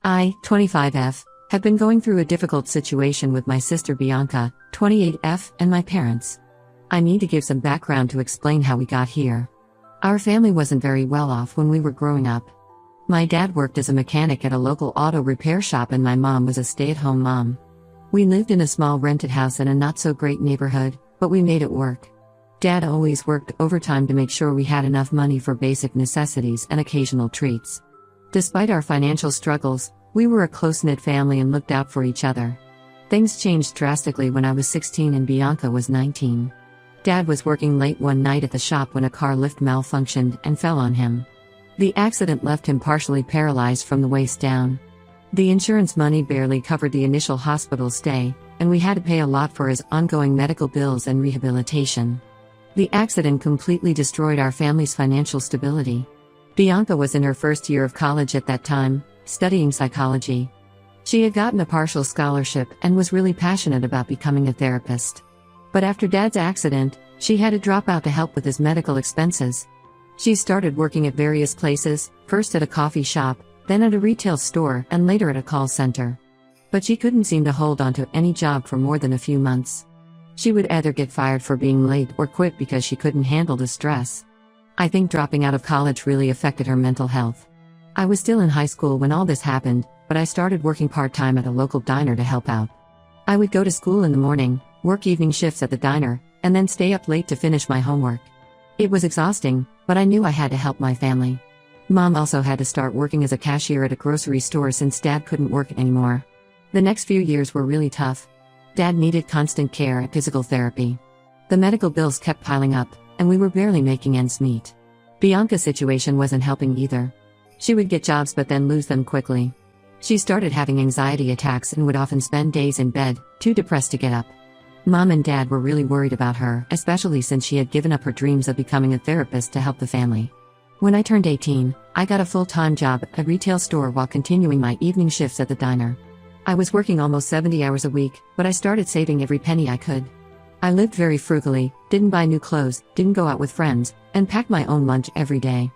I, 25F, have been going through a difficult situation with my sister Bianca, 28F, and my parents. I need to give some background to explain how we got here. Our family wasn't very well off when we were growing up. My dad worked as a mechanic at a local auto repair shop and my mom was a stay-at-home mom. We lived in a small rented house in a not-so-great neighborhood, but we made it work. Dad always worked overtime to make sure we had enough money for basic necessities and occasional treats. Despite our financial struggles, we were a close-knit family and looked out for each other. Things changed drastically when I was 16 and Bianca was 19. Dad was working late one night at the shop when a car lift malfunctioned and fell on him. The accident left him partially paralyzed from the waist down. The insurance money barely covered the initial hospital stay, and we had to pay a lot for his ongoing medical bills and rehabilitation. The accident completely destroyed our family's financial stability. Bianca was in her first year of college at that time, studying psychology. She had gotten a partial scholarship and was really passionate about becoming a therapist. But after Dad's accident, she had to drop out to help with his medical expenses. She started working at various places, first at a coffee shop, then at a retail store, and later at a call center. But she couldn't seem to hold on to any job for more than a few months. She would either get fired for being late or quit because she couldn't handle the stress. I think dropping out of college really affected her mental health. I was still in high school when all this happened, but I started working part-time at a local diner to help out. I would go to school in the morning, work evening shifts at the diner, and then stay up late to finish my homework. It was exhausting, but I knew I had to help my family. Mom also had to start working as a cashier at a grocery store since Dad couldn't work anymore. The next few years were really tough. Dad needed constant care and physical therapy. The medical bills kept piling up, and we were barely making ends meet. Bianca's situation wasn't helping either. She would get jobs but then lose them quickly. She started having anxiety attacks and would often spend days in bed, too depressed to get up. Mom and Dad were really worried about her, especially since she had given up her dreams of becoming a therapist to help the family. When I turned 18, I got a full-time job at a retail store while continuing my evening shifts at the diner. I was working almost 70 hours a week, but I started saving every penny I could. I lived very frugally, didn't buy new clothes, didn't go out with friends, and packed my own lunch every day.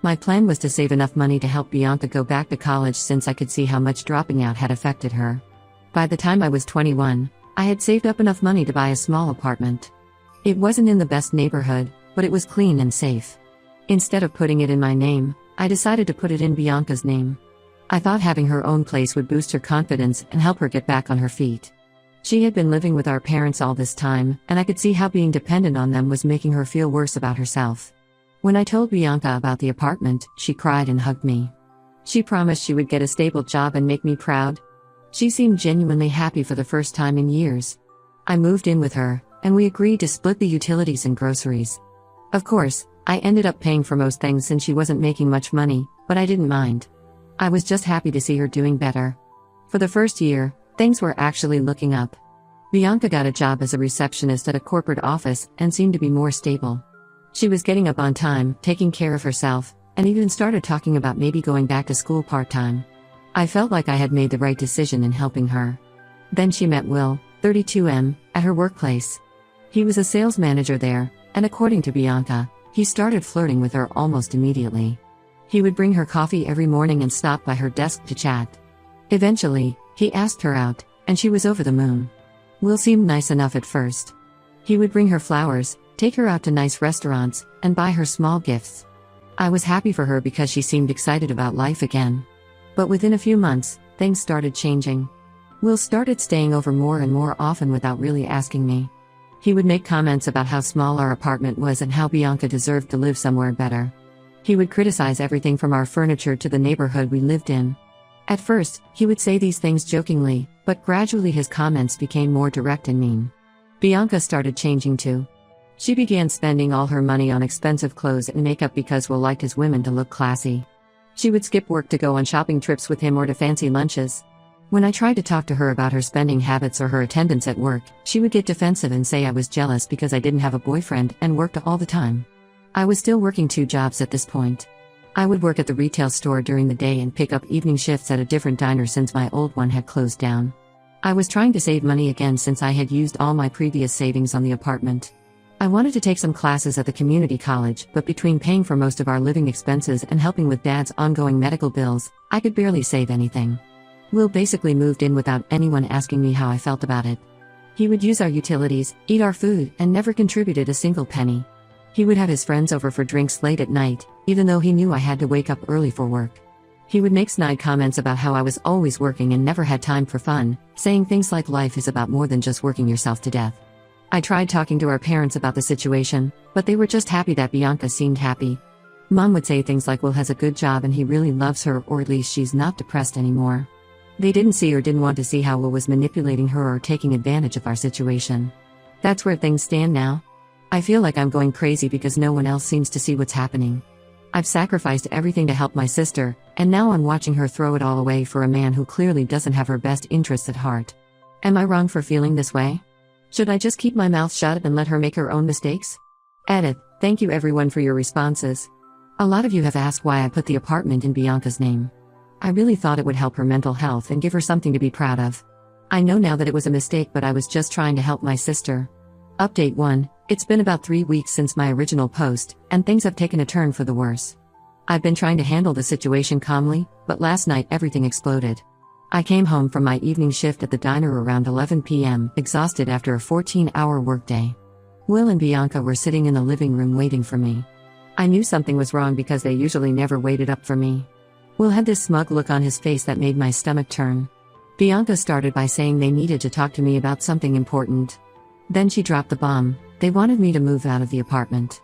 My plan was to save enough money to help Bianca go back to college since I could see how much dropping out had affected her. By the time I was 21, I had saved up enough money to buy a small apartment. It wasn't in the best neighborhood, but it was clean and safe. Instead of putting it in my name, I decided to put it in Bianca's name. I thought having her own place would boost her confidence and help her get back on her feet. She had been living with our parents all this time, and I could see how being dependent on them was making her feel worse about herself. When I told Bianca about the apartment, she cried and hugged me. She promised she would get a stable job and make me proud. She seemed genuinely happy for the first time in years. I moved in with her, and we agreed to split the utilities and groceries. Of course, I ended up paying for most things since she wasn't making much money, but I didn't mind. I was just happy to see her doing better. For the first year, things were actually looking up. Bianca got a job as a receptionist at a corporate office and seemed to be more stable. She was getting up on time, taking care of herself, and even started talking about maybe going back to school part-time. I felt like I had made the right decision in helping her. Then she met Will, 32M, at her workplace. He was a sales manager there, and according to Bianca, he started flirting with her almost immediately. He would bring her coffee every morning and stop by her desk to chat. Eventually, he asked her out, and she was over the moon. Will seemed nice enough at first. He would bring her flowers, take her out to nice restaurants, and buy her small gifts. I was happy for her because she seemed excited about life again. But within a few months, things started changing. Will started staying over more and more often without really asking me. He would make comments about how small our apartment was and how Bianca deserved to live somewhere better. He would criticize everything from our furniture to the neighborhood we lived in. At first, he would say these things jokingly, but gradually his comments became more direct and mean. Bianca started changing too. She began spending all her money on expensive clothes and makeup because Will liked his women to look classy. She would skip work to go on shopping trips with him or to fancy lunches. When I tried to talk to her about her spending habits or her attendance at work, she would get defensive and say I was jealous because I didn't have a boyfriend and worked all the time. I was still working 2 jobs at this point. I would work at the retail store during the day and pick up evening shifts at a different diner since my old one had closed down. I was trying to save money again since I had used all my previous savings on the apartment. I wanted to take some classes at the community college, but between paying for most of our living expenses and helping with Dad's ongoing medical bills, I could barely save anything. Will basically moved in without anyone asking me how I felt about it. He would use our utilities, eat our food, and never contributed a single penny. He would have his friends over for drinks late at night, even though he knew I had to wake up early for work. He would make snide comments about how I was always working and never had time for fun, saying things like life is about more than just working yourself to death. I tried talking to our parents about the situation, but they were just happy that Bianca seemed happy. Mom would say things like Will has a good job and he really loves her, or at least she's not depressed anymore. They didn't see or didn't want to see how Will was manipulating her or taking advantage of our situation. That's where things stand now. I feel like I'm going crazy because no one else seems to see what's happening. I've sacrificed everything to help my sister, and now I'm watching her throw it all away for a man who clearly doesn't have her best interests at heart. Am I wrong for feeling this way? Should I just keep my mouth shut and let her make her own mistakes? Edit. Thank you everyone for your responses. A lot of you have asked why I put the apartment in Bianca's name. I really thought it would help her mental health and give her something to be proud of. I know now that it was a mistake, but I was just trying to help my sister. Update 1. It's been about 3 weeks since my original post, and things have taken a turn for the worse. I've been trying to handle the situation calmly, but last night everything exploded. I came home from my evening shift at the diner around 11 p.m., exhausted after a 14-hour workday. Will and Bianca were sitting in the living room waiting for me. I knew something was wrong because they usually never waited up for me. Will had this smug look on his face that made my stomach turn. Bianca started by saying they needed to talk to me about something important. Then she dropped the bomb. They wanted me to move out of the apartment.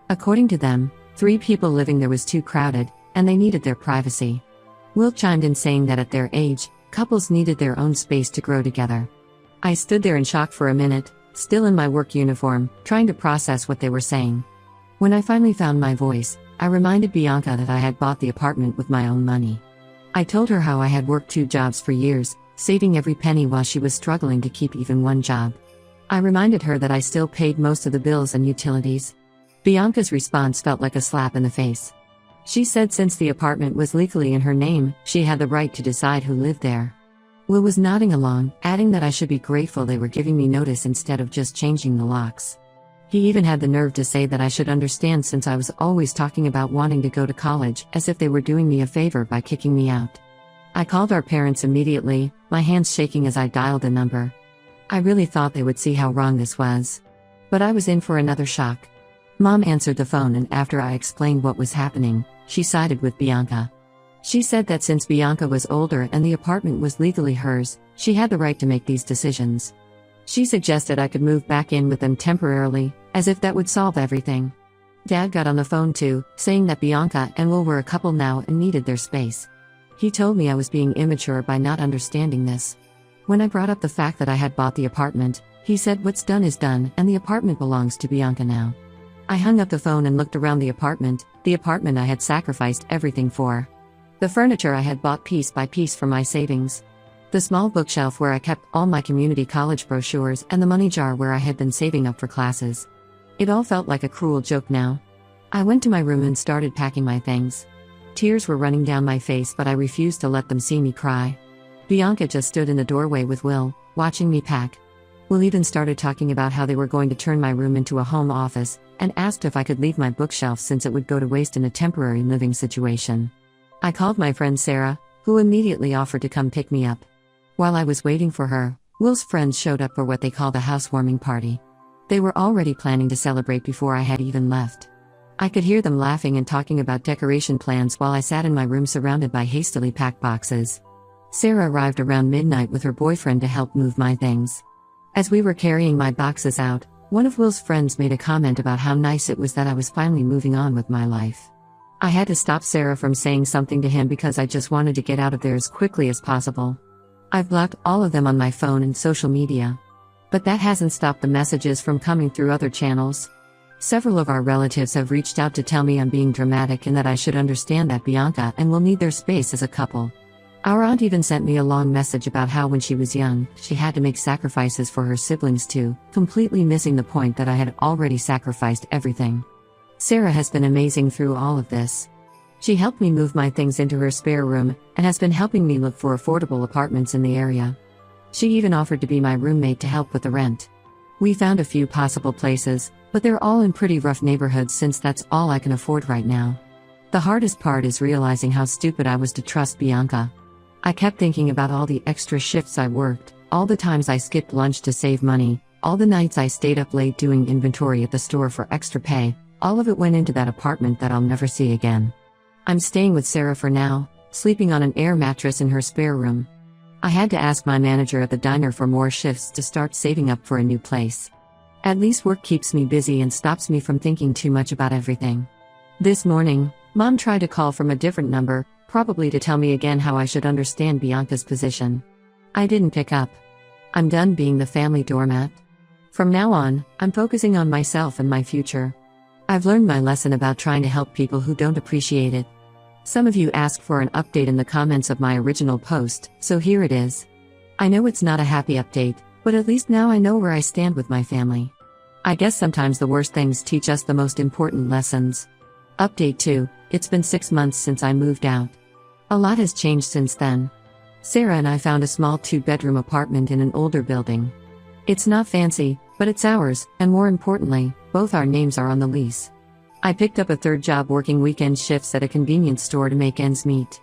According to them, 3 people living there was too crowded, and they needed their privacy. Will chimed in saying that at their age, couples needed their own space to grow together. I stood there in shock for a minute, still in my work uniform, trying to process what they were saying. When I finally found my voice, I reminded Bianca that I had bought the apartment with my own money. I told her how I had worked 2 jobs for years, saving every penny while she was struggling to keep even one job. I reminded her that I still paid most of the bills and utilities. Bianca's response felt like a slap in the face. She said since the apartment was legally in her name, she had the right to decide who lived there. Will was nodding along, adding that I should be grateful they were giving me notice instead of just changing the locks. He even had the nerve to say that I should understand since I was always talking about wanting to go to college, as if they were doing me a favor by kicking me out. I called our parents immediately, my hands shaking as I dialed the number. I really thought they would see how wrong this was. But I was in for another shock. Mom answered the phone, and after I explained what was happening, she sided with Bianca. She said that since Bianca was older and the apartment was legally hers, she had the right to make these decisions. She suggested I could move back in with them temporarily, as if that would solve everything. Dad got on the phone too, saying that Bianca and Will were a couple now and needed their space. He told me I was being immature by not understanding this. When I brought up the fact that I had bought the apartment, he said what's done is done and the apartment belongs to Bianca now. I hung up the phone and looked around the apartment I had sacrificed everything for. The furniture I had bought piece by piece from my savings. The small bookshelf where I kept all my community college brochures, and the money jar where I had been saving up for classes. It all felt like a cruel joke now. I went to my room and started packing my things. Tears were running down my face, but I refused to let them see me cry. Bianca just stood in the doorway with Will, watching me pack. Will even started talking about how they were going to turn my room into a home office, and asked if I could leave my bookshelf since it would go to waste in a temporary living situation. I called my friend Sarah, who immediately offered to come pick me up. While I was waiting for her, Will's friends showed up for what they called a housewarming party. They were already planning to celebrate before I had even left. I could hear them laughing and talking about decoration plans while I sat in my room surrounded by hastily packed boxes. Sarah arrived around midnight with her boyfriend to help move my things. As we were carrying my boxes out, one of Will's friends made a comment about how nice it was that I was finally moving on with my life. I had to stop Sarah from saying something to him because I just wanted to get out of there as quickly as possible. I've blocked all of them on my phone and social media. But that hasn't stopped the messages from coming through other channels. Several of our relatives have reached out to tell me I'm being dramatic and that I should understand that Bianca and Will need their space as a couple. Our aunt even sent me a long message about how when she was young, she had to make sacrifices for her siblings too, completely missing the point that I had already sacrificed everything. Sarah has been amazing through all of this. She helped me move my things into her spare room, and has been helping me look for affordable apartments in the area. She even offered to be my roommate to help with the rent. We found a few possible places, but they're all in pretty rough neighborhoods since that's all I can afford right now. The hardest part is realizing how stupid I was to trust Bianca. I kept thinking about all the extra shifts I worked, all the times I skipped lunch to save money, all the nights I stayed up late doing inventory at the store for extra pay. All of it went into that apartment that I'll never see again. I'm staying with Sarah for now, sleeping on an air mattress in her spare room. I had to ask my manager at the diner for more shifts to start saving up for a new place. At least work keeps me busy and stops me from thinking too much about everything. This morning, Mom tried to call from a different number, probably to tell me again how I should understand Bianca's position. I didn't pick up. I'm done being the family doormat. From now on, I'm focusing on myself and my future. I've learned my lesson about trying to help people who don't appreciate it. Some of you asked for an update in the comments of my original post, so here it is. I know it's not a happy update, but at least now I know where I stand with my family. I guess sometimes the worst things teach us the most important lessons. Update 2, it's been 6 months since I moved out. A lot has changed since then. Sarah and I found a small 2-bedroom apartment in an older building. It's not fancy, but it's ours, and more importantly, both our names are on the lease. I picked up a third job working weekend shifts at a convenience store to make ends meet.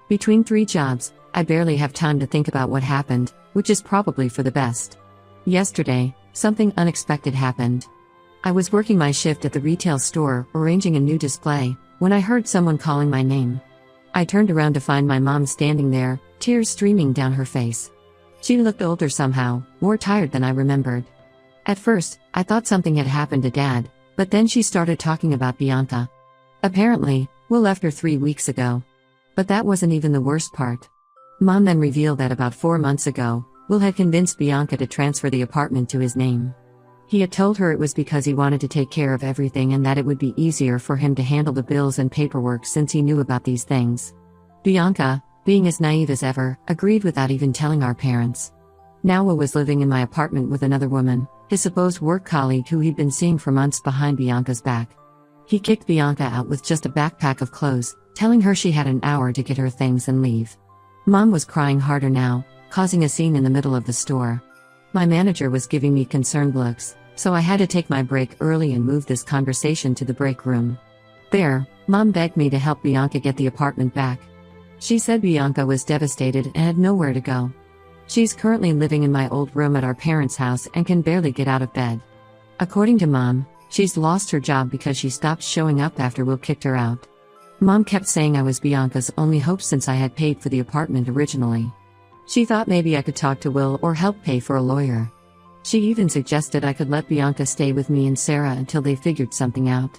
Between 3 jobs, I barely have time to think about what happened, which is probably for the best. Yesterday, something unexpected happened. I was working my shift at the retail store, arranging a new display, when I heard someone calling my name. I turned around to find my mom standing there, tears streaming down her face. She looked older somehow, more tired than I remembered. At first, I thought something had happened to Dad, but then she started talking about Bianca. Apparently, Will left her 3 weeks ago. But that wasn't even the worst part. Mom then revealed that about 4 months ago, Will had convinced Bianca to transfer the apartment to his name. He had told her it was because he wanted to take care of everything and that it would be easier for him to handle the bills and paperwork since he knew about these things. Bianca, being as naive as ever, agreed without even telling our parents. Now Will was living in my apartment with another woman, his supposed work colleague who he'd been seeing for months behind Bianca's back. He kicked Bianca out with just a backpack of clothes, telling her she had an hour to get her things and leave. Mom was crying harder now, causing a scene in the middle of the store. My manager was giving me concerned looks, so I had to take my break early and move this conversation to the break room. There, Mom begged me to help Bianca get the apartment back. She said Bianca was devastated and had nowhere to go. She's currently living in my old room at our parents' house and can barely get out of bed. According to Mom, she's lost her job because she stopped showing up after Will kicked her out. Mom kept saying I was Bianca's only hope since I had paid for the apartment originally. She thought maybe I could talk to Will or help pay for a lawyer. She even suggested I could let Bianca stay with me and Sarah until they figured something out.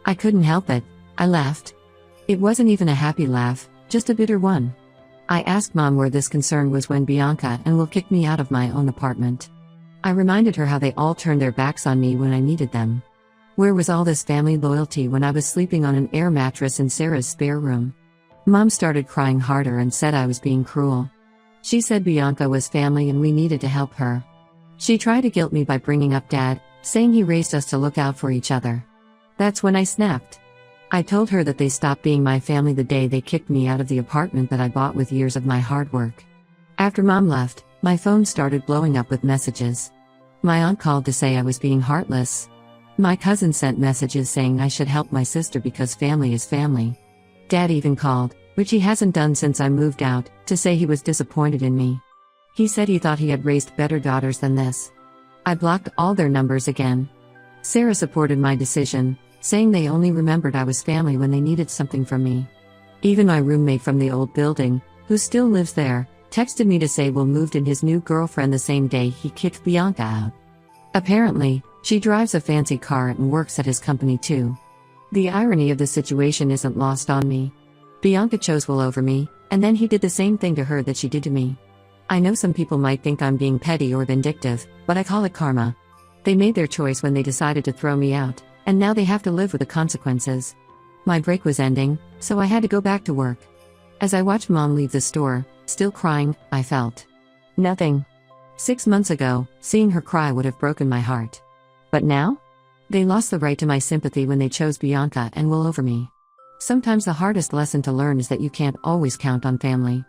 I couldn't help it. I laughed. It wasn't even a happy laugh, just a bitter one. I asked Mom where this concern was when Bianca and Will kicked me out of my own apartment. I reminded her how they all turned their backs on me when I needed them. Where was all this family loyalty when I was sleeping on an air mattress in Sarah's spare room? Mom started crying harder and said I was being cruel. She said Bianca was family and we needed to help her. She tried to guilt me by bringing up Dad, saying he raised us to look out for each other. That's when I snapped. I told her that they stopped being my family the day they kicked me out of the apartment that I bought with years of my hard work. After Mom left, my phone started blowing up with messages. My aunt called to say I was being heartless. My cousin sent messages saying I should help my sister because family is family. Dad even called, which he hasn't done since I moved out, to say he was disappointed in me. He said he thought he had raised better daughters than this. I blocked all their numbers again. Sarah supported my decision, saying they only remembered I was family when they needed something from me. Even my roommate from the old building, who still lives there, texted me to say Will moved in his new girlfriend the same day he kicked Bianca out. Apparently, she drives a fancy car and works at his company too. The irony of the situation isn't lost on me. Bianca chose Will over me, and then he did the same thing to her that she did to me. I know some people might think I'm being petty or vindictive, but I call it karma. They made their choice when they decided to throw me out, and now they have to live with the consequences. My break was ending, so I had to go back to work. As I watched Mom leave the store, still crying, I felt nothing. 6 months ago, seeing her cry would have broken my heart. But now? They lost the right to my sympathy when they chose Bianca and Will over me. Sometimes the hardest lesson to learn is that you can't always count on family.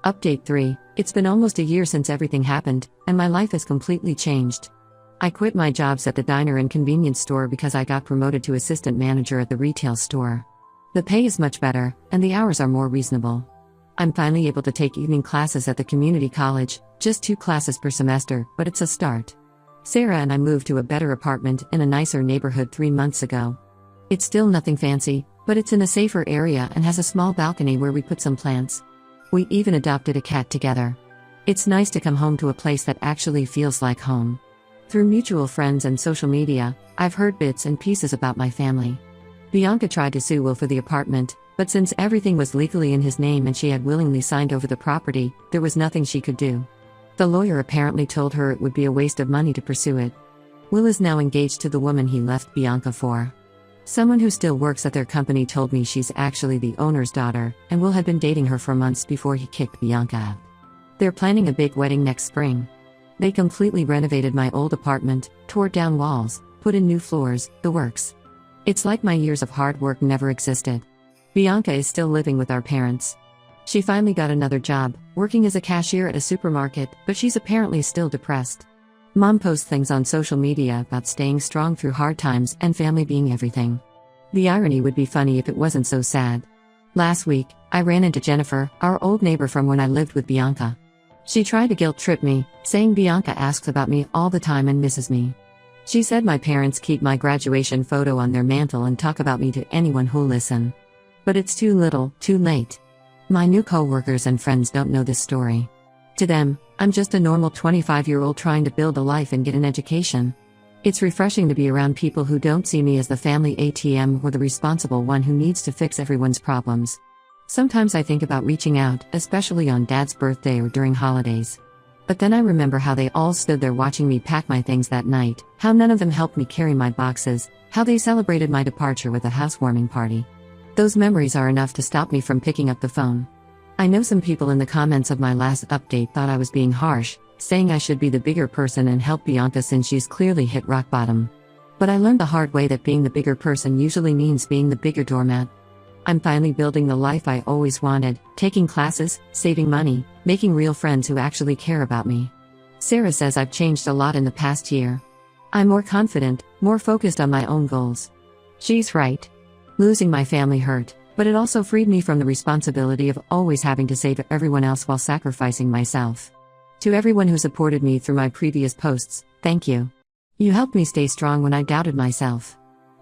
Update 3, it's been almost a year since everything happened, and my life has completely changed. I quit my jobs at the diner and convenience store because I got promoted to assistant manager at the retail store. The pay is much better, and the hours are more reasonable. I'm finally able to take evening classes at the community college, just 2 classes per semester, but it's a start. Sarah and I moved to a better apartment in a nicer neighborhood 3 months ago. It's still nothing fancy, but it's in a safer area and has a small balcony where we put some plants. We even adopted a cat together. It's nice to come home to a place that actually feels like home. Through mutual friends and social media, I've heard bits and pieces about my family. Bianca tried to sue Will for the apartment, but since everything was legally in his name and she had willingly signed over the property, there was nothing she could do. The lawyer apparently told her it would be a waste of money to pursue it. Will is now engaged to the woman he left Bianca for. Someone who still works at their company told me she's actually the owner's daughter, and Will had been dating her for months before he kicked Bianca out. They're planning a big wedding next spring. They completely renovated my old apartment, tore down walls, put in new floors, the works. It's like my years of hard work never existed. Bianca is still living with our parents. She finally got another job, working as a cashier at a supermarket, but she's apparently still depressed. Mom posts things on social media about staying strong through hard times and family being everything. The irony would be funny if it wasn't so sad. Last week, I ran into Jennifer, our old neighbor from when I lived with Bianca. She tried to guilt trip me, saying Bianca asks about me all the time and misses me. She said my parents keep my graduation photo on their mantle and talk about me to anyone who'll listen. But it's too little, too late. My new co-workers and friends don't know this story. To them, I'm just a normal 25-year-old trying to build a life and get an education. It's refreshing to be around people who don't see me as the family ATM or the responsible one who needs to fix everyone's problems. Sometimes I think about reaching out, especially on Dad's birthday or during holidays. But then I remember how they all stood there watching me pack my things that night, how none of them helped me carry my boxes, how they celebrated my departure with a housewarming party. Those memories are enough to stop me from picking up the phone. I know some people in the comments of my last update thought I was being harsh, saying I should be the bigger person and help Bianca since she's clearly hit rock bottom. But I learned the hard way that being the bigger person usually means being the bigger doormat. I'm finally building the life I always wanted, taking classes, saving money, making real friends who actually care about me. Sarah says I've changed a lot in the past year. I'm more confident, more focused on my own goals. She's right. Losing my family hurt, but it also freed me from the responsibility of always having to save everyone else while sacrificing myself. To everyone who supported me through my previous posts, thank you. You helped me stay strong when I doubted myself.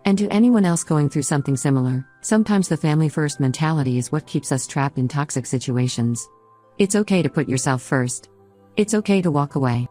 And to anyone else going through something similar, sometimes the family-first mentality is what keeps us trapped in toxic situations. It's okay to put yourself first. It's okay to walk away.